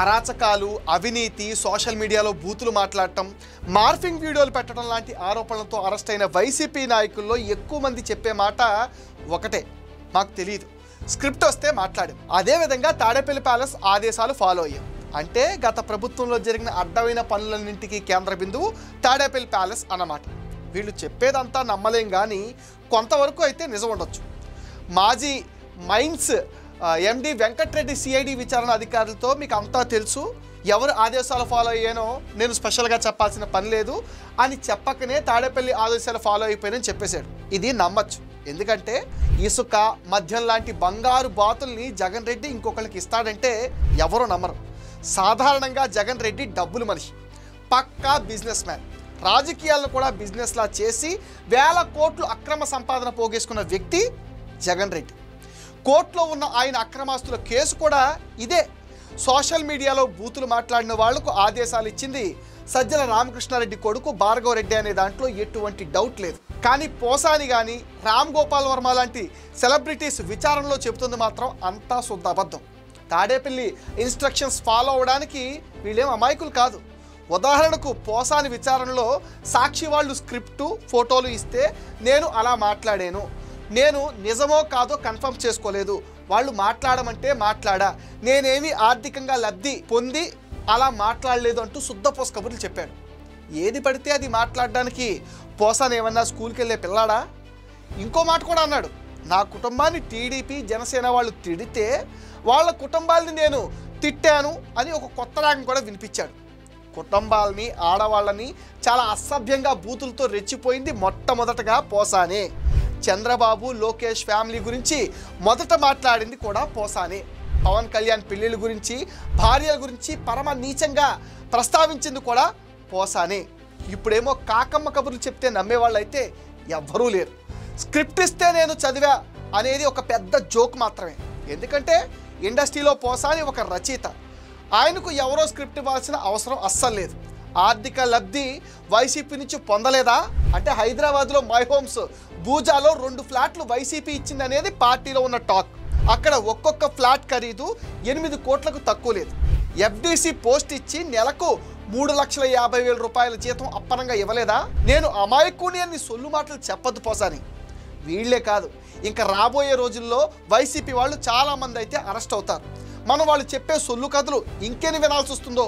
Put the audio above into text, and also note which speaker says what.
Speaker 1: అరాచకాలు, అవినీతి, సోషల్ మీడియాలో బూతులు మాట్లాడటం, మార్ఫింగ్ వీడియోలు పెట్టడం లాంటి ఆరోపణలతో అరెస్ట్ అయిన వైసీపీ నాయకుల్లో ఎక్కువ మంది చెప్పే మాట ఒకటే, మాకు తెలియదు, స్క్రిప్ట్ వస్తే మాట్లాడాం. అదేవిధంగా తాడేపల్లి ప్యాలెస్ ఆదేశాలు ఫాలో అయ్యాం. అంటే గత ప్రభుత్వంలో జరిగిన అడ్డమైన పనులన్నింటికీ కేంద్ర బిందువు తాడేపల్లి ప్యాలెస్ అన్నమాట. వీళ్ళు చెప్పేదంతా నమ్మలేం, కానీ కొంతవరకు అయితే నిజం ఉండొచ్చు. మాజీ మైన్స్ ఎండి వెంకట్రెడ్డి సిఐడి విచారణ అధికారులతో మీకు అంతా తెలుసు, ఎవరు ఆదేశాలు ఫాలో అయ్యానో నేను స్పెషల్గా చెప్పాల్సిన పని లేదు అని చెప్పకనే తాడేపల్లి ఆదేశాలు ఫాలో అయిపోయానని చెప్పేశాడు. ఇది నమ్మచ్చు, ఎందుకంటే ఇసుక, మద్యం లాంటి బంగారు బాతుల్ని జగన్ రెడ్డి ఇంకొకరికి ఇస్తాడంటే ఎవరూ నమ్మరు. సాధారణంగా జగన్ రెడ్డి డబ్బులు మనిషి, పక్కా బిజినెస్ మ్యాన్. రాజకీయాలను కూడా బిజినెస్లా చేసి వేల కోట్లు అక్రమ సంపాదన పోగేసుకున్న వ్యక్తి జగన్ రెడ్డి. కోర్టులో ఉన్న ఆయన అక్రమాస్తుల కేసు కూడా ఇదే. సోషల్ మీడియాలో బూతులు మాట్లాడిన వాళ్లకు ఆదేశాలు ఇచ్చింది సజ్జల రామకృష్ణారెడ్డి కొడుకు భార్గవ్ రెడ్డి అనే దాంట్లో ఎటువంటి డౌట్ లేదు. కానీ పోసాని కానీ రామ్ గోపాల్ వర్మ లాంటి సెలబ్రిటీస్ విచారణలో చెబుతుంది మాత్రం అంతా శుద్ధ అబద్ధం. తాడేపల్లి ఇన్స్ట్రక్షన్స్ ఫాలో అవడానికి వీళ్ళేం అమాయకులు కాదు. ఉదాహరణకు పోసాని విచారణలో సాక్షి వాళ్ళు స్క్రిప్టు, ఫోటోలు ఇస్తే నేను అలా మాట్లాడాను, నేను నిజమో కాదో కన్ఫర్మ్ చేసుకోలేదు, వాళ్ళు మాట్లాడమంటే మాట్లాడా, నేనేమి ఆర్థికంగా లబ్ధి పొంది అలా మాట్లాడలేదు అంటూ శుద్ధపోస కబుర్లు చెప్పాడు. ఏది పడితే అది మాట్లాడడానికి పోసాని ఏమన్నా స్కూల్కి వెళ్ళే పిల్లాడా? ఇంకో మాట కూడా అన్నాడు, నా కుటుంబాన్ని టీడీపీ జనసేన వాళ్ళు తిడితే వాళ్ళ కుటుంబాలని నేను తిట్టాను అని ఒక కొత్త రాగం కూడా వినిపించాడు. కుటుంబాలని, ఆడవాళ్ళని చాలా అసభ్యంగా బూతులతో రెచ్చిపోయింది మొట్టమొదటగా పోసానే. చంద్రబాబు, లోకేష్ ఫ్యామిలీ గురించి మొదట మాట్లాడింది కూడా పోసానే. పవన్ కళ్యాణ్ పెళ్ళిళ్ళ గురించి, భార్యల గురించి పరమ నీచంగా ప్రస్తావించింది కూడా పోసానే. ఇప్పుడేమో కాకమ్మ కబుర్లు చెప్తే నమ్మేవాళ్ళు అయితే ఎవ్వరూ లేరు. స్క్రిప్ట్ ఇస్తే నేను చదివా అనేది ఒక పెద్ద జోక్ మాత్రమే. ఎందుకంటే ఇండస్ట్రీలో పోసాని ఒక రచయిత, ఆయనకు ఎవరో స్క్రిప్ట్ ఇవ్వాల్సిన అవసరం అస్సలు లేదు. ఆర్థిక లబ్ధి వైసీపీ నుంచి పొందలేదా అంటే హైదరాబాద్లో మై హోమ్స్ బూజాలో 2 ఫ్లాట్లు వైసీపీ ఇచ్చింది అనేది పార్టీలో ఉన్న టాక్. అక్కడ ఒక్కొక్క ఫ్లాట్ ఖరీదు 8 కోట్లకు తక్కువ లేదు. ఎఫ్డీసీ పోస్ట్ ఇచ్చి నెలకు 3,50,000 రూపాయల జీతం అప్పనంగా ఇవ్వలేదా? నేను అమాయకుని అని సొల్లు మాటలు చెప్పొద్దు పోసాని. వీళ్లే కాదు, ఇంకా రాబోయే రోజుల్లో వైసీపీ వాళ్ళు చాలామంది అయితే అరెస్ట్ అవుతారు. మనం వాళ్ళు చెప్పే సొల్లు కథలు ఇంకెన్ని వినాల్సి వస్తుందో.